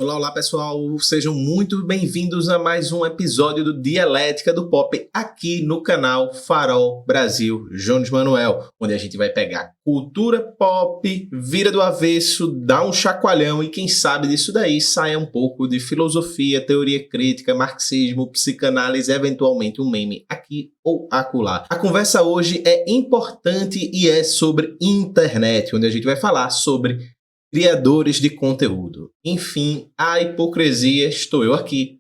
Olá, olá pessoal, sejam muito bem-vindos a mais um episódio do Dialética do Pop aqui no canal Farol Brasil Jones Manuel, onde a gente vai pegar cultura pop, vira do avesso, dá um chacoalhão e quem sabe disso daí saia um pouco de filosofia, teoria crítica, marxismo, psicanálise, eventualmente um meme aqui ou acolá. A conversa hoje é importante e é sobre internet, onde a gente vai falar sobre criadores de conteúdo. Enfim, a hipocrisia, estou eu aqui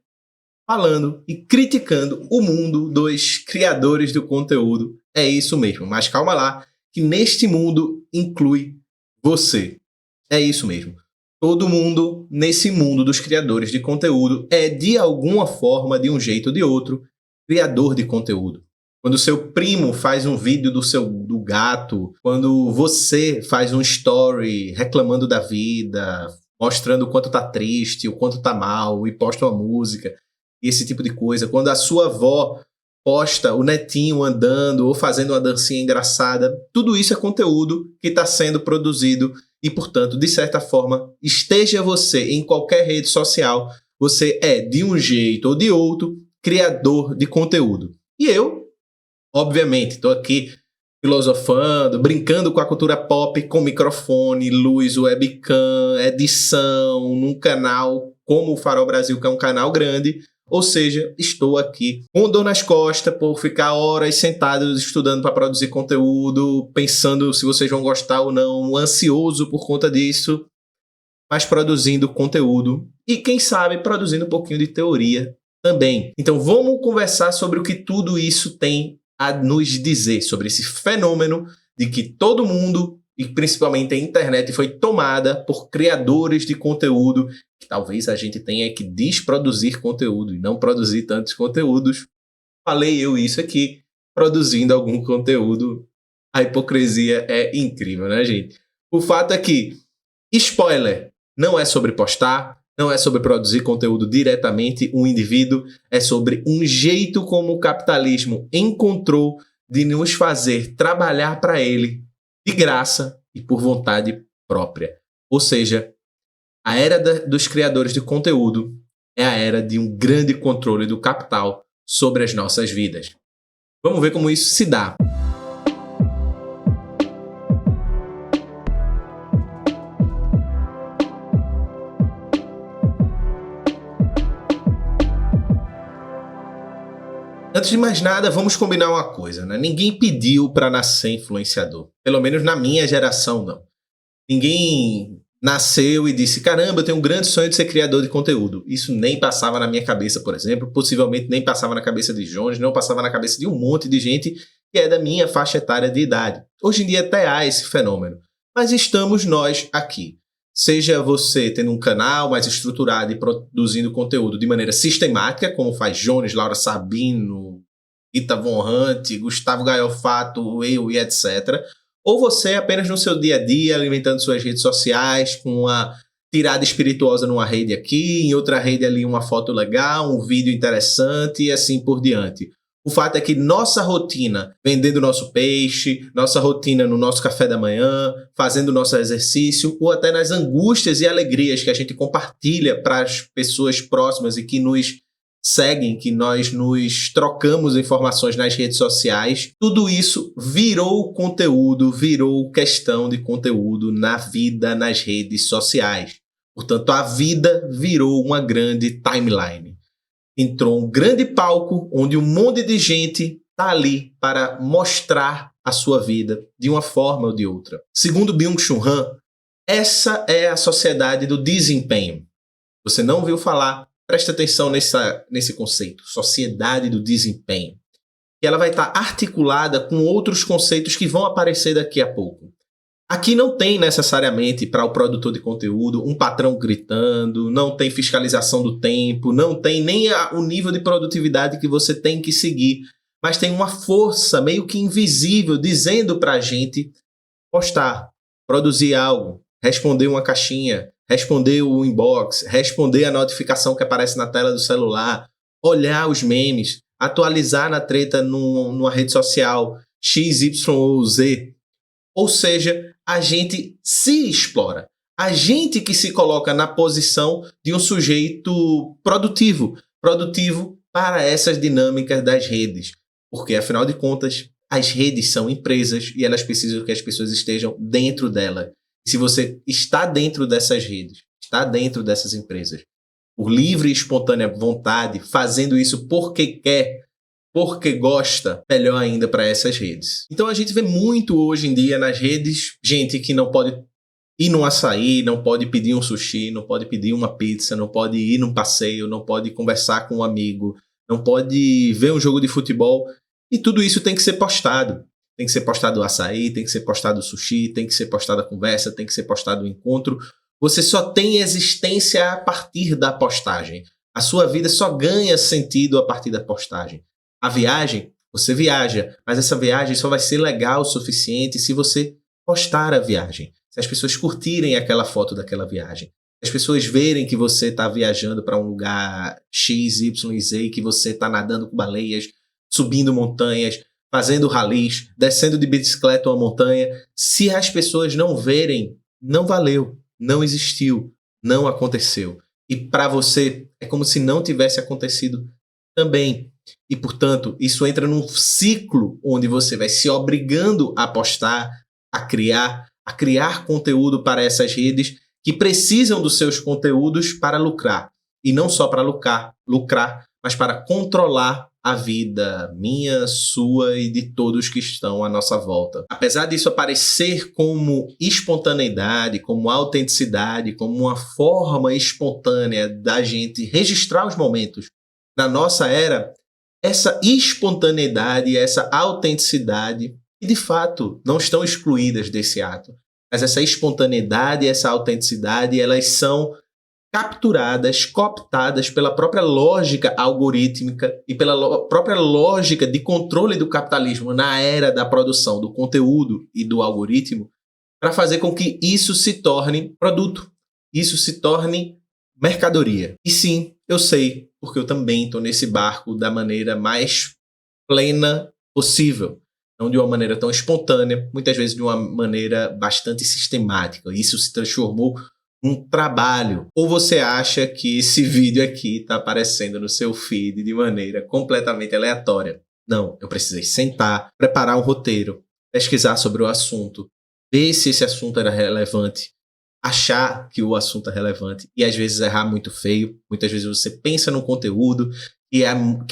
falando e criticando o mundo dos criadores de conteúdo. É isso mesmo, mas calma lá, que neste mundo inclui você. É isso mesmo. Todo mundo nesse mundo dos criadores de conteúdo é de alguma forma, de um jeito ou de outro, criador de conteúdo. Quando seu primo faz um vídeo do gato, quando você faz um story reclamando da vida, mostrando o quanto tá triste, o quanto tá mal, e posta uma música, e esse tipo de coisa. Quando a sua avó posta o netinho andando ou fazendo uma dancinha engraçada, tudo isso é conteúdo que está sendo produzido e, portanto, de certa forma, esteja você em qualquer rede social, você é, de um jeito ou de outro, criador de conteúdo. E eu, obviamente, estou aqui filosofando, brincando com a cultura pop, com microfone, luz, webcam, edição, num canal como o Farol Brasil, que é um canal grande. Ou seja, estou aqui com dor nas costas por ficar horas sentado estudando para produzir conteúdo, pensando se vocês vão gostar ou não, ansioso por conta disso, mas produzindo conteúdo e, quem sabe, produzindo um pouquinho de teoria também. Então vamos conversar sobre o que tudo isso tem a nos dizer sobre esse fenômeno de que todo mundo, e principalmente a internet, foi tomada por criadores de conteúdo, que talvez a gente tenha que desproduzir conteúdo e não produzir tantos conteúdos. Falei eu isso aqui, produzindo algum conteúdo. A hipocrisia é incrível, né, gente? O fato é que, spoiler, não é sobre postar, não é sobre produzir conteúdo diretamente um indivíduo, é sobre um jeito como o capitalismo encontrou de nos fazer trabalhar para ele de graça e por vontade própria. Ou seja, a era dos criadores de conteúdo é a era de um grande controle do capital sobre as nossas vidas. Vamos ver como isso se dá. Antes de mais nada, vamos combinar uma coisa, né? Ninguém pediu para nascer influenciador. Pelo menos na minha geração, não. Ninguém nasceu e disse, caramba, eu tenho um grande sonho de ser criador de conteúdo. Isso nem passava na minha cabeça, por exemplo. Possivelmente nem passava na cabeça de Jones, não passava na cabeça de um monte de gente que é da minha faixa etária de idade. Hoje em dia até há esse fenômeno. Mas estamos nós aqui. Seja você tendo um canal mais estruturado e produzindo conteúdo de maneira sistemática, como faz Jones, Laura Sabino, Rita Von Hunt, Gustavo Gaiofato, eu e etc. Ou você apenas no seu dia a dia, alimentando suas redes sociais, com uma tirada espirituosa numa rede aqui, em outra rede ali uma foto legal, um vídeo interessante e assim por diante. O fato é que nossa rotina, vendendo nosso peixe, nossa rotina no nosso café da manhã, fazendo nosso exercício, ou até nas angústias e alegrias que a gente compartilha para as pessoas próximas e que nos seguem, que nós nos trocamos informações nas redes sociais, tudo isso virou conteúdo, virou questão de conteúdo na vida, nas redes sociais. Portanto, a vida virou uma grande timeline. Entrou um grande palco onde um monte de gente está ali para mostrar a sua vida de uma forma ou de outra. Segundo Byung-Chul Han, essa é a sociedade do desempenho. Você não ouviu falar? Presta atenção nesse conceito, sociedade do desempenho. E ela vai estar articulada com outros conceitos que vão aparecer daqui a pouco. Aqui não tem necessariamente para o produtor de conteúdo um patrão gritando, não tem fiscalização do tempo, não tem nem o nível de produtividade que você tem que seguir, mas tem uma força meio que invisível dizendo para a gente postar, produzir algo, responder uma caixinha, responder o inbox, responder a notificação que aparece na tela do celular, olhar os memes, atualizar na treta numa rede social X, Y ou Z. Ou seja, a gente se explora. A gente que se coloca na posição de um sujeito produtivo para essas dinâmicas das redes. Porque, afinal de contas, as redes são empresas e elas precisam que as pessoas estejam dentro dela. E se você está dentro dessas redes, está dentro dessas empresas, por livre e espontânea vontade, fazendo isso porque quer, porque gosta, melhor ainda para essas redes. Então a gente vê muito hoje em dia nas redes gente que não pode ir num açaí, não pode pedir um sushi, não pode pedir uma pizza, não pode ir num passeio, não pode conversar com um amigo, não pode ver um jogo de futebol. E tudo isso tem que ser postado. Tem que ser postado o açaí, tem que ser postado o sushi, tem que ser postada a conversa, tem que ser postado o encontro. Você só tem existência a partir da postagem. A sua vida só ganha sentido a partir da postagem. A viagem, você viaja, mas essa viagem só vai ser legal o suficiente se você postar a viagem. Se as pessoas curtirem aquela foto daquela viagem. Se as pessoas verem que você está viajando para um lugar X, Y, Z, que você está nadando com baleias, subindo montanhas, fazendo ralis, descendo de bicicleta uma montanha. Se as pessoas não verem, não valeu. Não existiu, não aconteceu. E para você é como se não tivesse acontecido também. E, portanto, isso entra num ciclo onde você vai se obrigando a postar, a criar conteúdo para essas redes que precisam dos seus conteúdos para lucrar. E não só para lucrar, mas para controlar a vida minha, sua e de todos que estão à nossa volta. Apesar disso aparecer como espontaneidade, como autenticidade, como uma forma espontânea da gente registrar os momentos na nossa era, essa espontaneidade, essa autenticidade, de fato, não estão excluídas desse ato. Mas essa espontaneidade e essa autenticidade, elas são capturadas, cooptadas pela própria lógica algorítmica e pela própria lógica de controle do capitalismo na era da produção do conteúdo e do algoritmo, para fazer com que isso se torne produto, isso se torne mercadoria. E sim, eu sei, porque eu também estou nesse barco da maneira mais plena possível. Não de uma maneira tão espontânea, muitas vezes de uma maneira bastante sistemática. Isso se transformou um trabalho. Ou você acha que esse vídeo aqui está aparecendo no seu feed de maneira completamente aleatória? Não, eu precisei sentar, preparar um roteiro, pesquisar sobre o assunto, ver se esse assunto era relevante, achar que o assunto é relevante e às vezes errar muito feio. Muitas vezes você pensa num conteúdo que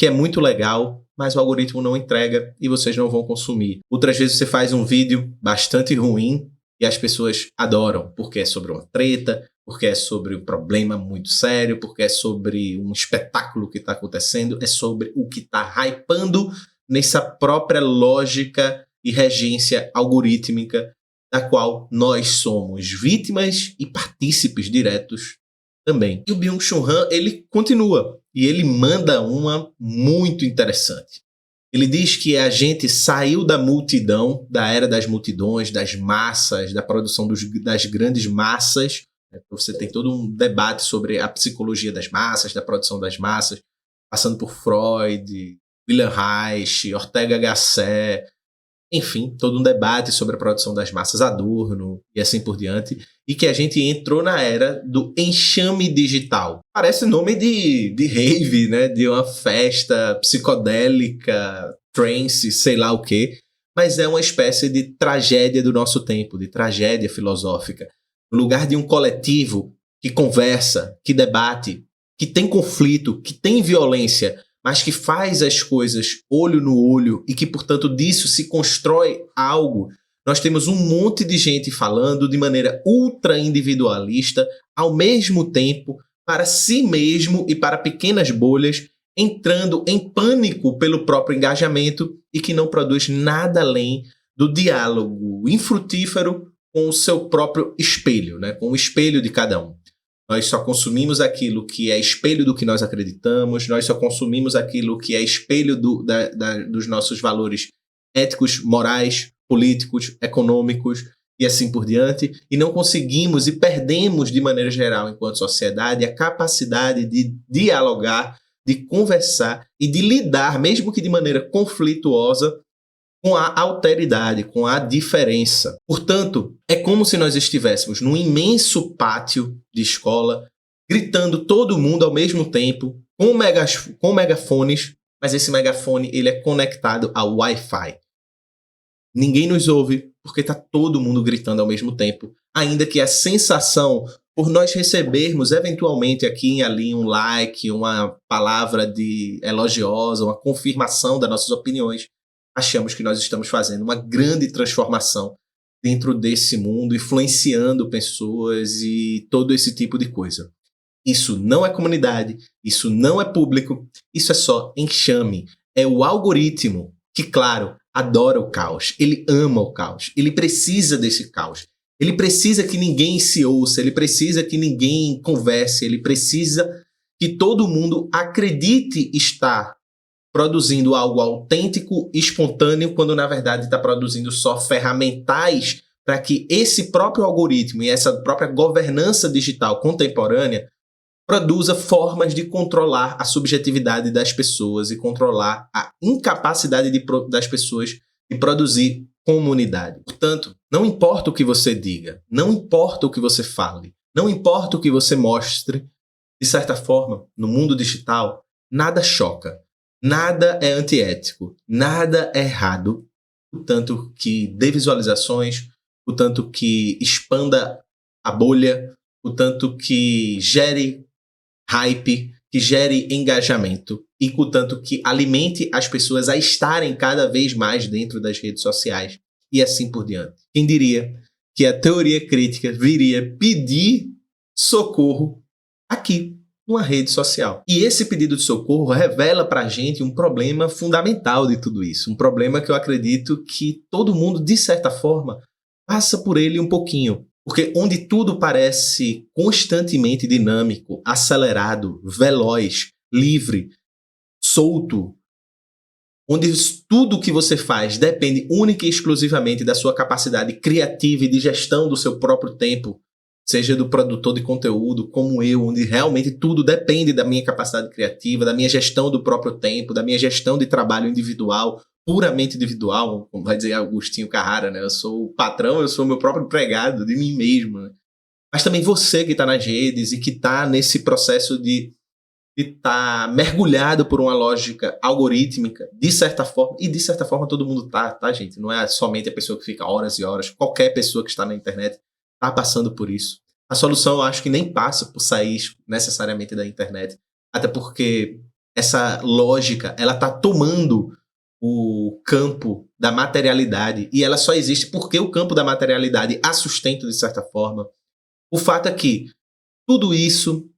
é muito legal, mas o algoritmo não entrega e vocês não vão consumir. Outras vezes você faz um vídeo bastante ruim e as pessoas adoram, porque é sobre uma treta, porque é sobre um problema muito sério, porque é sobre um espetáculo que está acontecendo, é sobre o que está hypando nessa própria lógica e regência algorítmica da qual nós somos vítimas e partícipes diretos também. E o Byung-Chul Han, ele continua, e ele manda uma muito interessante. Ele diz que a gente saiu da multidão, da era das multidões, das massas, da produção das grandes massas. Você tem todo um debate sobre a psicologia das massas, da produção das massas, passando por Freud, Wilhelm Reich, Ortega Gasset, enfim, todo um debate sobre a produção das massas, Adorno e assim por diante, e que a gente entrou na era do enxame digital. Parece nome de rave, né? De uma festa psicodélica, trance, sei lá o quê, mas é uma espécie de tragédia do nosso tempo, de tragédia filosófica. No lugar de um coletivo que conversa, que debate, que tem conflito, que tem violência, mas que faz as coisas olho no olho e que, portanto, disso se constrói algo, nós temos um monte de gente falando de maneira ultra individualista, ao mesmo tempo, para si mesmo e para pequenas bolhas, entrando em pânico pelo próprio engajamento e que não produz nada além do diálogo infrutífero com o seu próprio espelho, né? Com o espelho de cada um. Nós só consumimos aquilo que é espelho do que nós acreditamos, nós só consumimos aquilo que é espelho dos nossos valores éticos, morais, políticos, econômicos e assim por diante, e não conseguimos e perdemos, de maneira geral, enquanto sociedade, a capacidade de dialogar, de conversar e de lidar, mesmo que de maneira conflituosa, com a alteridade, com a diferença. Portanto, é como se nós estivéssemos num imenso pátio de escola, gritando todo mundo ao mesmo tempo, com megafones, mas esse megafone ele é conectado ao Wi-Fi. Ninguém nos ouve porque está todo mundo gritando ao mesmo tempo, ainda que a sensação, por nós recebermos eventualmente aqui e ali um like, uma palavra elogiosa, uma confirmação das nossas opiniões, achamos que nós estamos fazendo uma grande transformação dentro desse mundo, influenciando pessoas e todo esse tipo de coisa. Isso não é comunidade, isso não é público, isso é só enxame. É o algoritmo que, claro, adora o caos, ele ama o caos, ele precisa desse caos. Ele precisa que ninguém se ouça, ele precisa que ninguém converse, ele precisa que todo mundo acredite estar produzindo algo autêntico, espontâneo, quando na verdade está produzindo só ferramentais para que esse próprio algoritmo e essa própria governança digital contemporânea produza formas de controlar a subjetividade das pessoas e controlar a incapacidade das pessoas de produzir comunidade. Portanto, não importa o que você diga, não importa o que você fale, não importa o que você mostre, de certa forma, no mundo digital, nada choca, nada é antiético, nada é errado, o tanto que dê visualizações, o tanto que expanda a bolha, o tanto que gere hype, que gere engajamento e, portanto, que alimente as pessoas a estarem cada vez mais dentro das redes sociais e assim por diante. Quem diria que a teoria crítica viria pedir socorro aqui, numa rede social. E esse pedido de socorro revela pra gente um problema fundamental de tudo isso, um problema que eu acredito que todo mundo, de certa forma, passa por ele um pouquinho. Porque onde tudo parece constantemente dinâmico, acelerado, veloz, livre, solto, onde tudo que você faz depende única e exclusivamente da sua capacidade criativa e de gestão do seu próprio tempo, seja do produtor de conteúdo, como eu, onde realmente tudo depende da minha capacidade criativa, da minha gestão do próprio tempo, da minha gestão de trabalho individual, puramente individual, como vai dizer Agostinho Carrara, né? Eu sou o patrão, eu sou o meu próprio empregado, de mim mesmo, né? Mas também você que está nas redes e que está nesse processo de estar mergulhado por uma lógica algorítmica, de certa forma, e de certa forma todo mundo tá, gente? Não é somente a pessoa que fica horas e horas, qualquer pessoa que está na internet está passando por isso. A solução eu acho que nem passa por sair necessariamente da internet, até porque essa lógica, ela está tomando o campo da materialidade e ela só existe porque o campo da materialidade a sustenta de certa forma. O fato é que tudo isso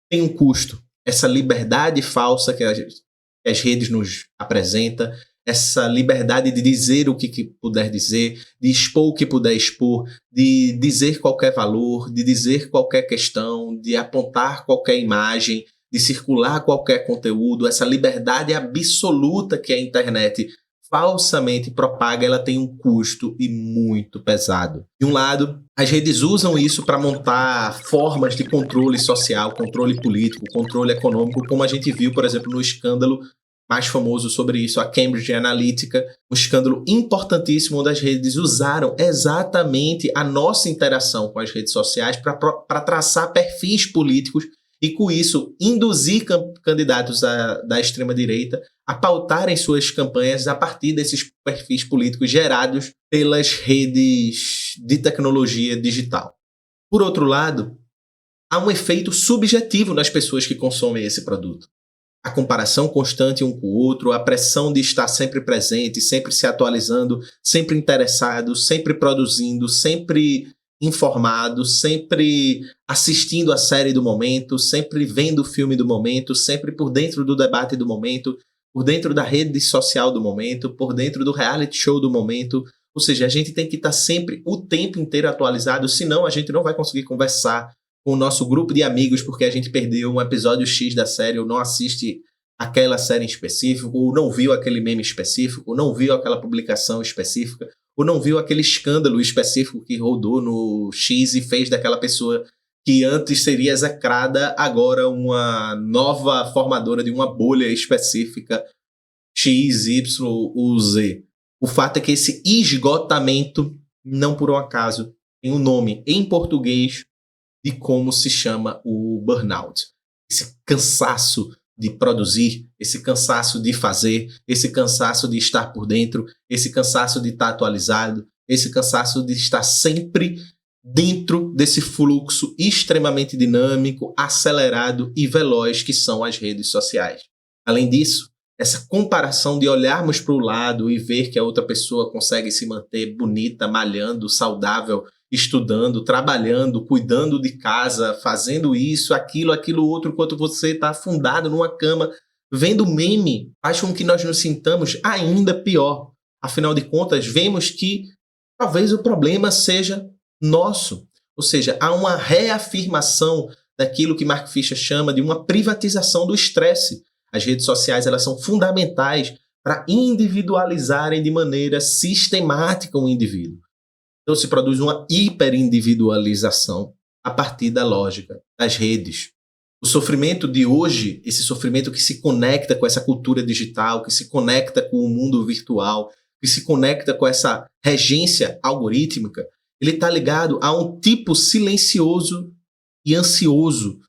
tem um custo. Essa liberdade falsa que as redes nos apresentam, essa liberdade de dizer o que puder dizer, de expor o que puder expor, de dizer qualquer valor, de dizer qualquer questão, de apontar qualquer imagem, de circular qualquer conteúdo, essa liberdade absoluta que a internet falsamente propaga, ela tem um custo e muito pesado. De um lado, as redes usam isso para montar formas de controle social, controle político, controle econômico, como a gente viu, por exemplo, no escândalo mais famoso sobre isso, a Cambridge Analytica, um escândalo importantíssimo onde as redes usaram exatamente a nossa interação com as redes sociais para traçar perfis políticos e, com isso, induzir candidatos da extrema-direita a pautarem suas campanhas a partir desses perfis políticos gerados pelas redes de tecnologia digital. Por outro lado, há um efeito subjetivo nas pessoas que consomem esse produto. A comparação constante um com o outro, a pressão de estar sempre presente, sempre se atualizando, sempre interessado, sempre produzindo, sempre informado, sempre assistindo a série do momento, sempre vendo o filme do momento, sempre por dentro do debate do momento, por dentro da rede social do momento, por dentro do reality show do momento. Ou seja, a gente tem que estar sempre o tempo inteiro atualizado, senão a gente não vai conseguir conversar com o nosso grupo de amigos porque a gente perdeu um episódio X da série ou não assiste aquela série em específico, ou não viu aquele meme específico, ou não viu aquela publicação específica, ou não viu aquele escândalo específico que rodou no X e fez daquela pessoa que antes seria execrada, agora uma nova formadora de uma bolha específica X, Y ou Z. O fato é que esse esgotamento, não por um acaso, tem um nome em português de como se chama o burnout. Esse cansaço de produzir, esse cansaço de fazer, esse cansaço de estar por dentro, esse cansaço de estar atualizado, esse cansaço de estar sempre dentro desse fluxo extremamente dinâmico, acelerado e veloz que são as redes sociais. Além disso, essa comparação de olharmos para o lado e ver que a outra pessoa consegue se manter bonita, malhando, saudável, estudando, trabalhando, cuidando de casa, fazendo isso, aquilo outro, enquanto você está afundado numa cama, vendo meme, faz com que nós nos sintamos ainda pior. Afinal de contas, vemos que talvez o problema seja nosso. Ou seja, há uma reafirmação daquilo que Mark Fisher chama de uma privatização do estresse. As redes sociais, elas são fundamentais para individualizarem de maneira sistemática o indivíduo. Então se produz uma hiperindividualização a partir da lógica das redes. O sofrimento de hoje, esse sofrimento que se conecta com essa cultura digital, que se conecta com o mundo virtual, que se conecta com essa regência algorítmica, ele está ligado a um tipo silencioso e ansioso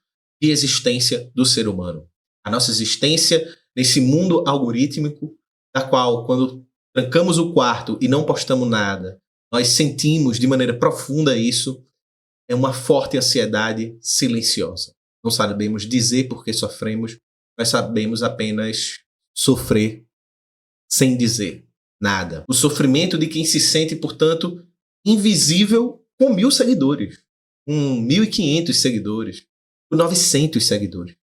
de existência do ser humano. A nossa existência nesse mundo algorítmico, da qual, quando trancamos o quarto e não postamos nada, nós sentimos de maneira profunda isso, é uma forte ansiedade silenciosa. Não sabemos dizer por que sofremos, nós sabemos apenas sofrer sem dizer nada. O sofrimento de quem se sente, portanto, invisível com 1.000 seguidores, com 1.500 seguidores, com 900 seguidores.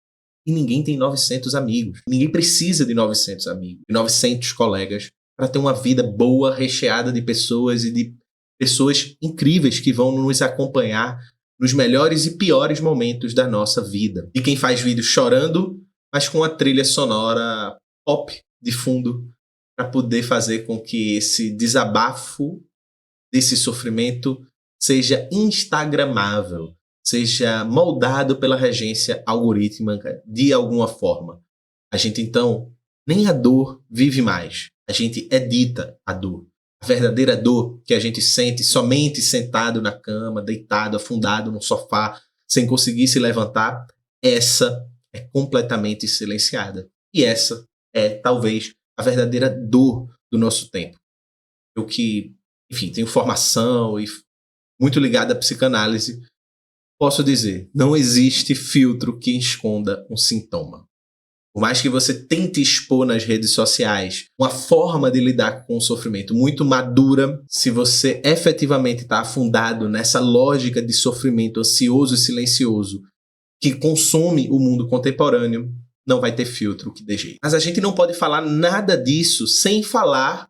E ninguém tem 900 amigos. Ninguém precisa de 900 amigos, de 900 colegas, para ter uma vida boa, recheada de pessoas e de pessoas incríveis que vão nos acompanhar nos melhores e piores momentos da nossa vida. E quem faz vídeo chorando, mas com a trilha sonora pop de fundo, para poder fazer com que esse desabafo desse sofrimento seja instagramável, seja moldado pela regência algorítmica de alguma forma. A gente, então, nem a dor vive mais. A gente edita a dor. A verdadeira dor que a gente sente somente sentado na cama, deitado, afundado no sofá, sem conseguir se levantar, essa é completamente silenciada. E essa é, talvez, a verdadeira dor do nosso tempo. Eu que, enfim, tenho formação e muito ligado à psicanálise, posso dizer, não existe filtro que esconda um sintoma. Por mais que você tente expor nas redes sociais uma forma de lidar com o sofrimento muito madura, se você efetivamente está afundado nessa lógica de sofrimento ansioso e silencioso que consome o mundo contemporâneo, não vai ter filtro que dê jeito. Mas a gente não pode falar nada disso sem falar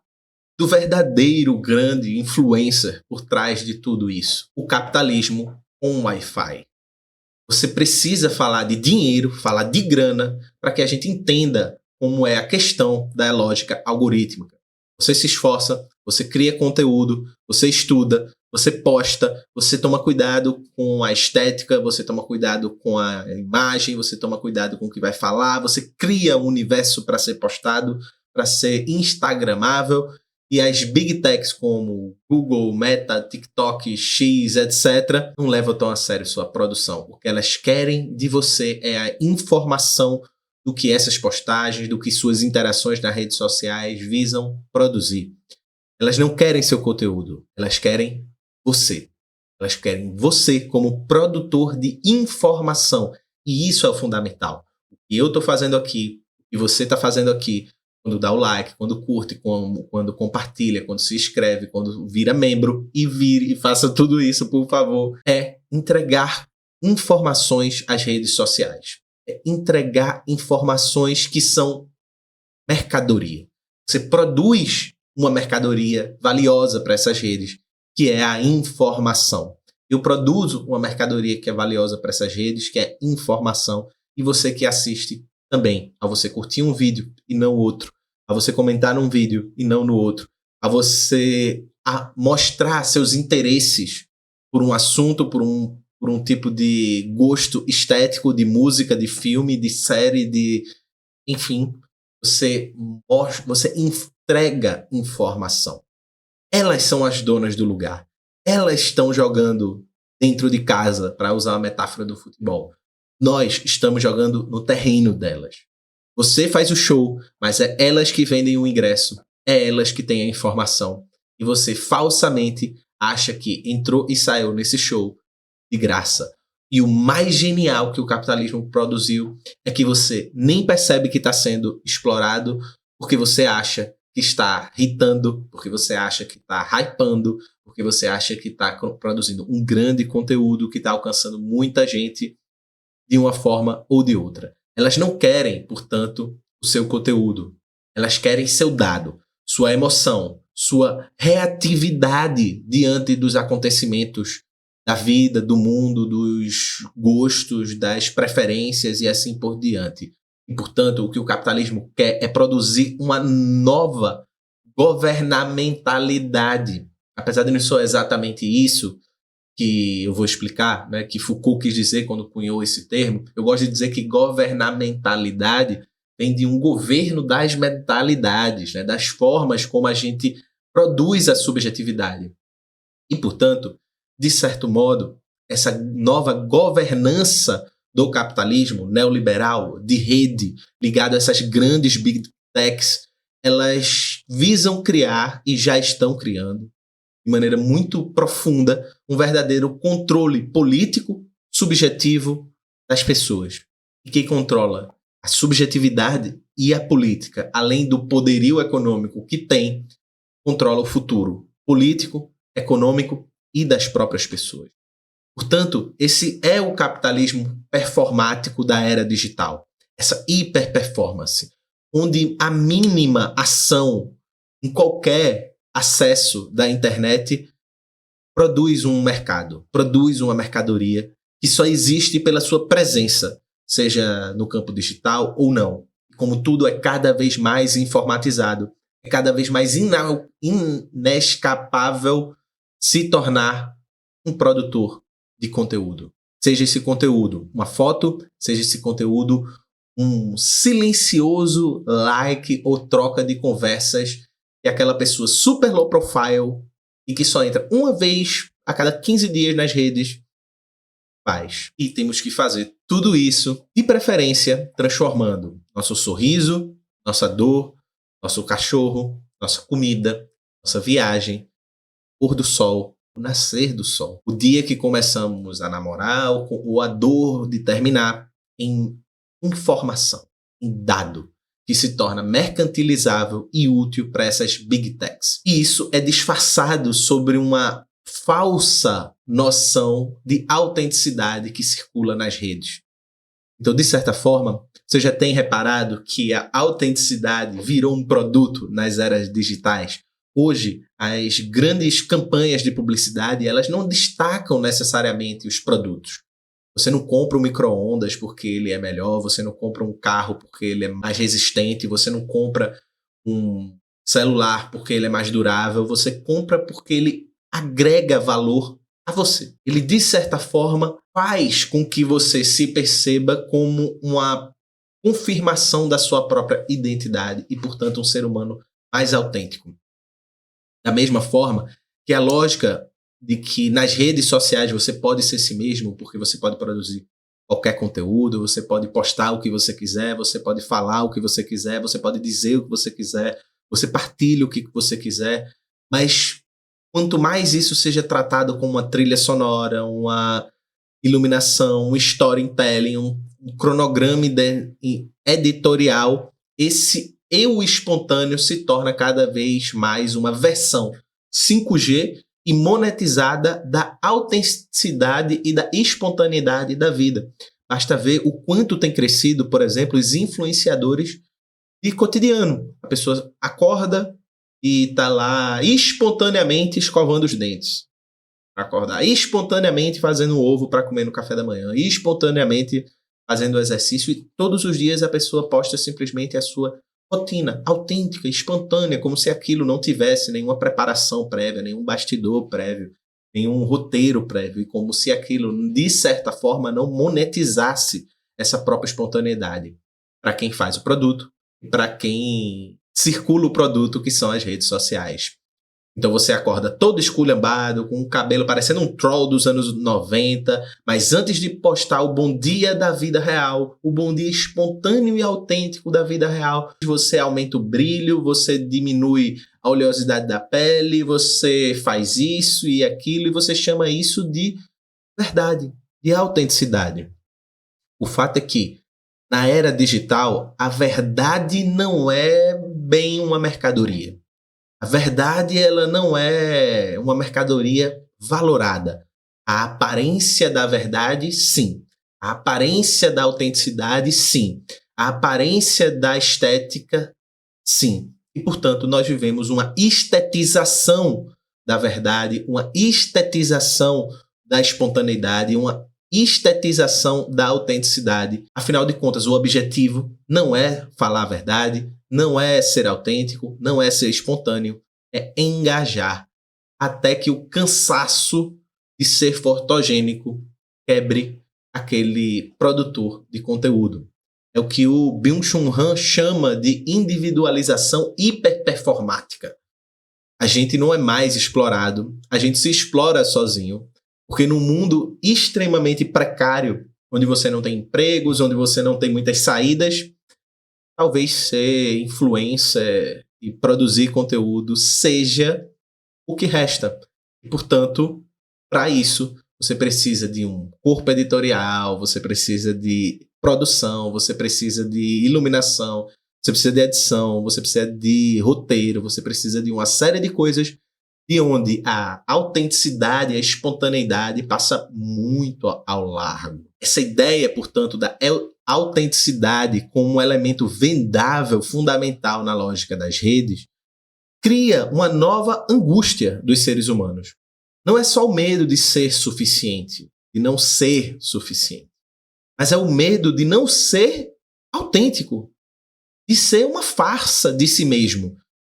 do verdadeiro grande influencer por trás de tudo isso. O capitalismo com Wi-Fi. Você precisa falar de dinheiro, falar de grana, para que a gente entenda como é a questão da lógica algorítmica. Você se esforça, você cria conteúdo, você estuda, você posta, você toma cuidado com a estética, você toma cuidado com a imagem, você toma cuidado com o que vai falar, você cria um universo para ser postado, para ser instagramável. E as big techs como Google, Meta, TikTok, X, etc. não levam tão a sério sua produção. O que elas querem de você é a informação do que essas postagens, do que suas interações nas redes sociais visam produzir. Elas não querem seu conteúdo, elas querem você. Elas querem você como produtor de informação. E isso é o fundamental. O que eu estou fazendo aqui, o que você está fazendo aqui, quando dá o like, quando curte, quando compartilha, quando se inscreve, quando vira membro e faça tudo isso, por favor, é entregar informações às redes sociais. É entregar informações que são mercadoria. Você produz uma mercadoria valiosa para essas redes, que é a informação. Eu produzo uma mercadoria que é valiosa para essas redes, que é informação, e você que assiste também, a você curtir um vídeo e não outro, a você comentar num vídeo e não no outro, a você mostrar seus interesses por um assunto, por um tipo de gosto estético, de música, de filme, de série, enfim, você entrega informação. Elas são as donas do lugar. Elas estão jogando dentro de casa, para usar a metáfora do futebol. Nós estamos jogando no terreno delas. Você faz o show, mas é elas que vendem o ingresso. É elas que têm a informação. E você falsamente acha que entrou e saiu nesse show de graça. E o mais genial que o capitalismo produziu é que você nem percebe que está sendo explorado porque você acha que está hitando, porque você acha que está hypando, porque você acha que está produzindo um grande conteúdo que está alcançando muita gente de uma forma ou de outra. Elas não querem, portanto, o seu conteúdo. Elas querem seu dado, sua emoção, sua reatividade diante dos acontecimentos da vida, do mundo, dos gostos, das preferências e assim por diante. E, portanto, o que o capitalismo quer é produzir uma nova governamentalidade. Apesar de não ser exatamente isso que eu vou explicar, né, que Foucault quis dizer quando cunhou esse termo, eu gosto de dizer que governamentalidade vem de um governo das mentalidades, né, das formas como a gente produz a subjetividade. E, portanto, de certo modo, essa nova governança do capitalismo neoliberal, de rede, ligado a essas grandes big techs, elas visam criar, e já estão criando, de maneira muito profunda, um verdadeiro controle político subjetivo das pessoas. E quem controla a subjetividade e a política, além do poderio econômico que tem, controla o futuro político, econômico e das próprias pessoas. Portanto, esse é o capitalismo performático da era digital. Essa hiperperformance, onde a mínima ação em qualquer acesso da internet produz um mercado, produz uma mercadoria que só existe pela sua presença, seja no campo digital ou não. Como tudo é cada vez mais informatizado, é cada vez mais inescapável se tornar um produtor de conteúdo. Seja esse conteúdo uma foto, seja esse conteúdo um silencioso like ou troca de conversas que aquela pessoa super low profile e que só entra uma vez a cada 15 dias nas redes faz. E temos que fazer tudo isso, de preferência, transformando nosso sorriso, nossa dor, nosso cachorro, nossa comida, nossa viagem, pôr do sol, o nascer do sol, o dia que começamos a namorar ou a dor de terminar, em informação, em dado, que se torna mercantilizável e útil para essas big techs. E isso é disfarçado sobre uma falsa noção de autenticidade que circula nas redes. Então, de certa forma, você já tem reparado que a autenticidade virou um produto nas eras digitais? Hoje, as grandes campanhas de publicidade, elas não destacam necessariamente os produtos. Você não compra um micro-ondas porque ele é melhor, você não compra um carro porque ele é mais resistente, você não compra um celular porque ele é mais durável, você compra porque ele agrega valor a você. Ele, de certa forma, faz com que você se perceba como uma confirmação da sua própria identidade e, portanto, um ser humano mais autêntico. Da mesma forma que a lógica de que nas redes sociais você pode ser si mesmo, porque você pode produzir qualquer conteúdo, você pode postar o que você quiser, você pode falar o que você quiser, você pode dizer o que você quiser, você partilha o que você quiser, mas quanto mais isso seja tratado como uma trilha sonora, uma iluminação, um storytelling, um cronograma editorial, esse eu espontâneo se torna cada vez mais uma versão 5G e monetizada da autenticidade e da espontaneidade da vida. Basta ver o quanto tem crescido, por exemplo, os influenciadores de cotidiano. A pessoa acorda e está lá espontaneamente escovando os dentes. Para acordar. Espontaneamente fazendo ovo para comer no café da manhã. Espontaneamente fazendo exercício. E todos os dias a pessoa posta simplesmente a sua rotina autêntica, espontânea, como se aquilo não tivesse nenhuma preparação prévia, nenhum bastidor prévio, nenhum roteiro prévio, e como se aquilo, de certa forma, não monetizasse essa própria espontaneidade para quem faz o produto e para quem circula o produto que são as redes sociais. Então você acorda todo esculhambado, com o cabelo parecendo um troll dos anos 90, mas antes de postar o bom dia da vida real, o bom dia espontâneo e autêntico da vida real, você aumenta o brilho, você diminui a oleosidade da pele, você faz isso e aquilo, e você chama isso de verdade, de autenticidade. O fato é que, na era digital, a verdade não é bem uma mercadoria. A verdade, ela não é uma mercadoria valorada. A aparência da verdade, sim. A aparência da autenticidade, sim. A aparência da estética, sim. E, portanto, nós vivemos uma estetização da verdade, uma estetização da espontaneidade, uma estetização da autenticidade. Afinal de contas, o objetivo não é falar a verdade, não é ser autêntico, não é ser espontâneo, é engajar até que o cansaço de ser fotogênico quebre aquele produtor de conteúdo. É o que o Byung-Chul Han chama de individualização hiperperformática. A gente não é mais explorado, a gente se explora sozinho, porque num mundo extremamente precário, onde você não tem empregos, onde você não tem muitas saídas, talvez ser influencer e produzir conteúdo seja o que resta. E, portanto, para isso, você precisa de um corpo editorial, você precisa de produção, você precisa de iluminação, você precisa de edição, você precisa de roteiro, você precisa de uma série de coisas de onde a autenticidade, a espontaneidade passa muito ao largo. Essa ideia, portanto, da autenticidade como um elemento vendável, fundamental na lógica das redes, cria uma nova angústia dos seres humanos. Não é só o medo de ser suficiente, de não ser suficiente, mas é o medo de não ser autêntico, de ser uma farsa de si mesmo.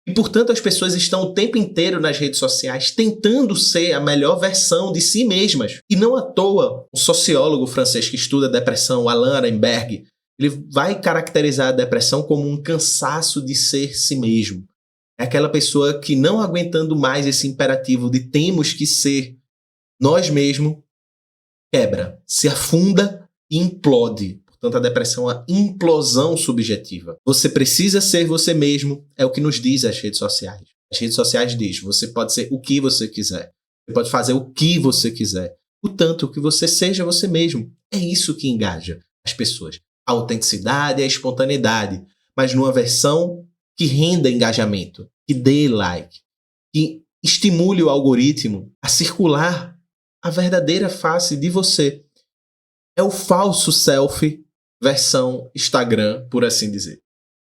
E, portanto, as pessoas estão o tempo inteiro nas redes sociais tentando ser a melhor versão de si mesmas. E não à toa, o sociólogo francês que estuda a depressão, Alain Arenberg, ele vai caracterizar a depressão como um cansaço de ser si mesmo. É aquela pessoa que, não aguentando mais esse imperativo de temos que ser nós mesmos, quebra, se afunda e implode. Portanto, a depressão é uma implosão subjetiva. Você precisa ser você mesmo, é o que nos diz as redes sociais. As redes sociais dizem, você pode ser o que você quiser. Você pode fazer o que você quiser. O tanto que você seja você mesmo. É isso que engaja as pessoas. A autenticidade e a espontaneidade, mas numa versão que renda engajamento, que dê like, que estimule o algoritmo a circular a verdadeira face de você. É o falso selfie versão Instagram, por assim dizer.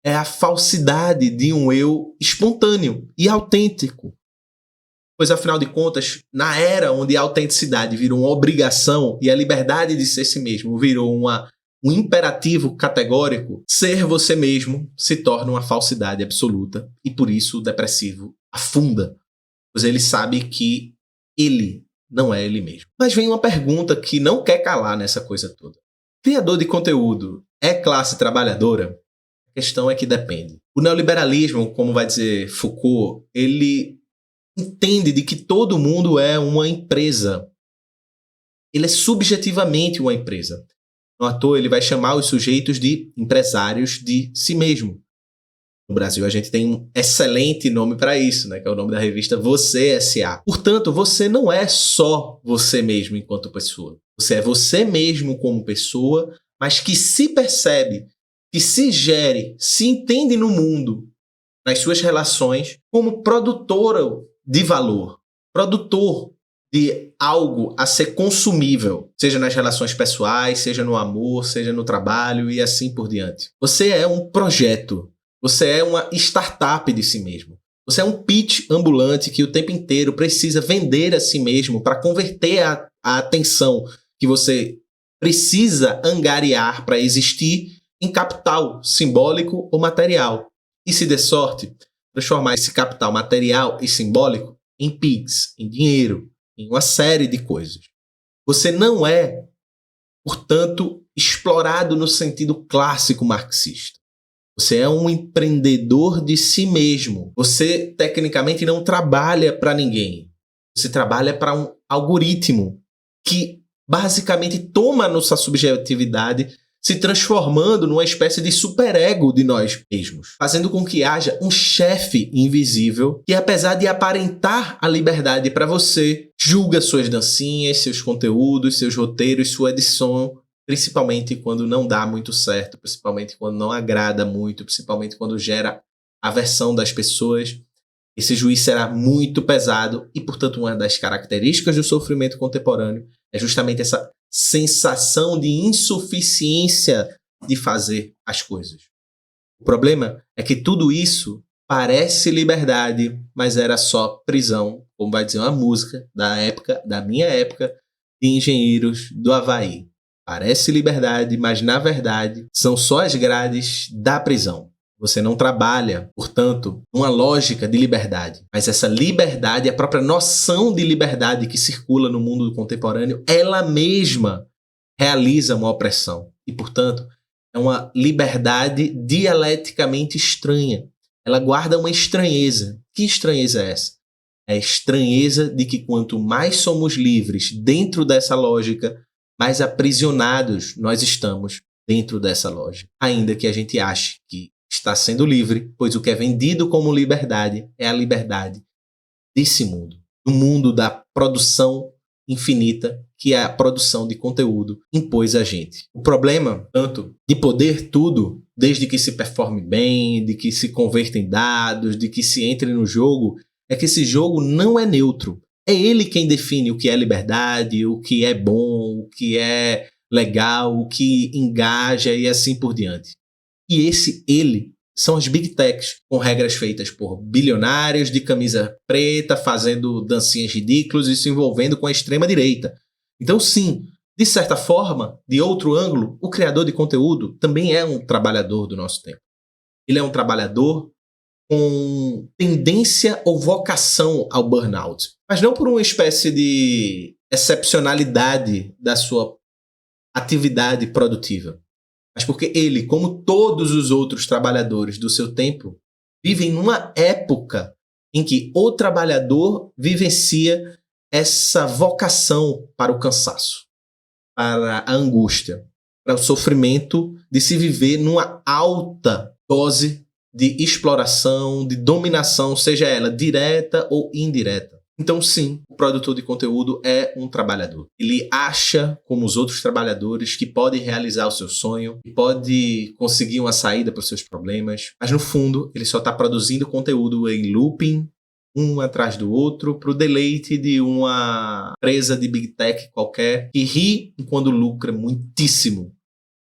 É a falsidade de um eu espontâneo e autêntico. Pois, afinal de contas, na era onde a autenticidade virou uma obrigação e a liberdade de ser si mesmo virou um imperativo categórico, ser você mesmo se torna uma falsidade absoluta e, por isso, o depressivo afunda, pois ele sabe que ele não é ele mesmo. Mas vem uma pergunta que não quer calar nessa coisa toda. Criador de conteúdo é classe trabalhadora? A questão é que depende. O neoliberalismo, como vai dizer Foucault, ele entende de que todo mundo é uma empresa. Ele é subjetivamente uma empresa. Não à toa, ele vai chamar os sujeitos de empresários de si mesmo. No Brasil, a gente tem um excelente nome para isso, né? Que é o nome da revista Você S.A. Portanto, você não é só você mesmo enquanto pessoa. Você é você mesmo como pessoa, mas que se percebe, que se gere, se entende no mundo, nas suas relações, como produtora de valor, produtor de algo a ser consumível, seja nas relações pessoais, seja no amor, seja no trabalho e assim por diante. Você é um projeto. Você é uma startup de si mesmo. Você é um pitch ambulante que o tempo inteiro precisa vender a si mesmo para converter a atenção que você precisa angariar para existir em capital simbólico ou material. E, se der sorte, transformar esse capital material e simbólico em PIX, em dinheiro, em uma série de coisas. Você não é, portanto, explorado no sentido clássico marxista. Você é um empreendedor de si mesmo. Você, tecnicamente, não trabalha para ninguém. Você trabalha para um algoritmo que, basicamente, toma a nossa subjetividade, se transformando numa espécie de superego de nós mesmos, fazendo com que haja um chefe invisível que, apesar de aparentar a liberdade para você, julga suas dancinhas, seus conteúdos, seus roteiros, sua edição, principalmente quando não dá muito certo, principalmente quando não agrada muito, principalmente quando gera aversão das pessoas. Esse juiz será muito pesado e, portanto, uma das características do sofrimento contemporâneo é justamente essa sensação de insuficiência de fazer as coisas. O problema é que tudo isso parece liberdade, mas era só prisão, como vai dizer uma música da minha época, de engenheiros do Havaí. Parece liberdade, mas na verdade são só as grades da prisão. Você não trabalha, portanto, numa lógica de liberdade. Mas essa liberdade, a própria noção de liberdade que circula no mundo contemporâneo, ela mesma realiza uma opressão. E, portanto, é uma liberdade dialeticamente estranha. Ela guarda uma estranheza. Que estranheza é essa? É a estranheza de que quanto mais somos livres dentro dessa lógica, mais aprisionados nós estamos dentro dessa lógica. Ainda que a gente ache que está sendo livre, pois o que é vendido como liberdade é a liberdade desse mundo. Do mundo da produção infinita, que é a produção de conteúdo impôs a gente. O problema, tanto de poder tudo, desde que se performe bem, de que se converta em dados, de que se entre no jogo, é que esse jogo não é neutro. É ele quem define o que é liberdade, o que é bom, o que é legal, o que engaja e assim por diante. E ele são as Big Techs, com regras feitas por bilionários de camisa preta, fazendo dancinhas ridículas e se envolvendo com a extrema-direita. Então, sim, de certa forma, de outro ângulo, o criador de conteúdo também é um trabalhador do nosso tempo. Ele é um trabalhador com tendência ou vocação ao burnout, mas não por uma espécie de excepcionalidade da sua atividade produtiva, mas porque ele, como todos os outros trabalhadores do seu tempo, vivem numa época em que o trabalhador vivencia essa vocação para o cansaço, para a angústia, para o sofrimento de se viver numa alta dose de exploração, de dominação, seja ela direta ou indireta. Então, sim, o produtor de conteúdo é um trabalhador. Ele acha, como os outros trabalhadores, que pode realizar o seu sonho, que pode conseguir uma saída para os seus problemas, mas no fundo, ele só está produzindo conteúdo em looping, um atrás do outro, para o deleite de uma empresa de Big Tech qualquer, que ri quando lucra muitíssimo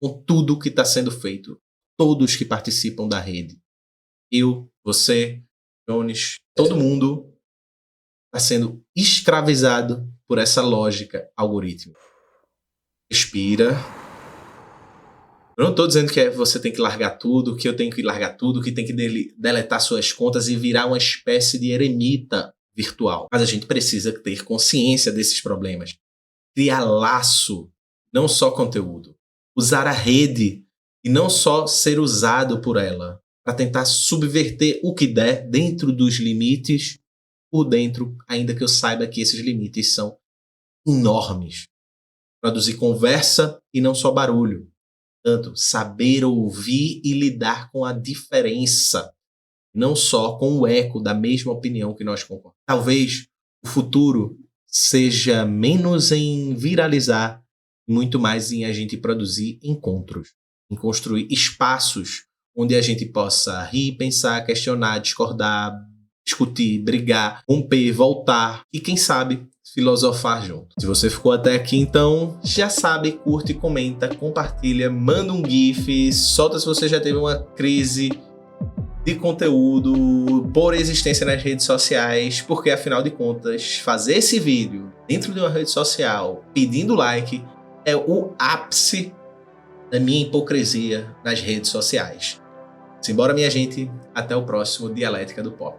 com tudo que está sendo feito. Todos que participam da rede. Eu, você, Jones, todo mundo está sendo escravizado por essa lógica algorítmica. Respira. Eu não estou dizendo que você tem que largar tudo, que eu tenho que largar tudo, que tem que deletar suas contas e virar uma espécie de eremita virtual. Mas a gente precisa ter consciência desses problemas. Criar laço, não só conteúdo. Usar a rede e não só ser usado por ela, para tentar subverter o que der dentro dos limites, por dentro, ainda que eu saiba que esses limites são enormes. Produzir conversa e não só barulho. Portanto, saber ouvir e lidar com a diferença, não só com o eco da mesma opinião que nós concordamos. Talvez o futuro seja menos em viralizar, muito mais em a gente produzir encontros, em construir espaços onde a gente possa rir, pensar, questionar, discordar, discutir, brigar, romper, voltar e, quem sabe, filosofar junto. Se você ficou até aqui, então, já sabe, curte, comenta, compartilha, manda um GIF, solta se você já teve uma crise de conteúdo por existência nas redes sociais, porque, afinal de contas, fazer esse vídeo dentro de uma rede social pedindo like é o ápice da minha hipocrisia nas redes sociais. Simbora, minha gente. Até o próximo Dialética do Pop.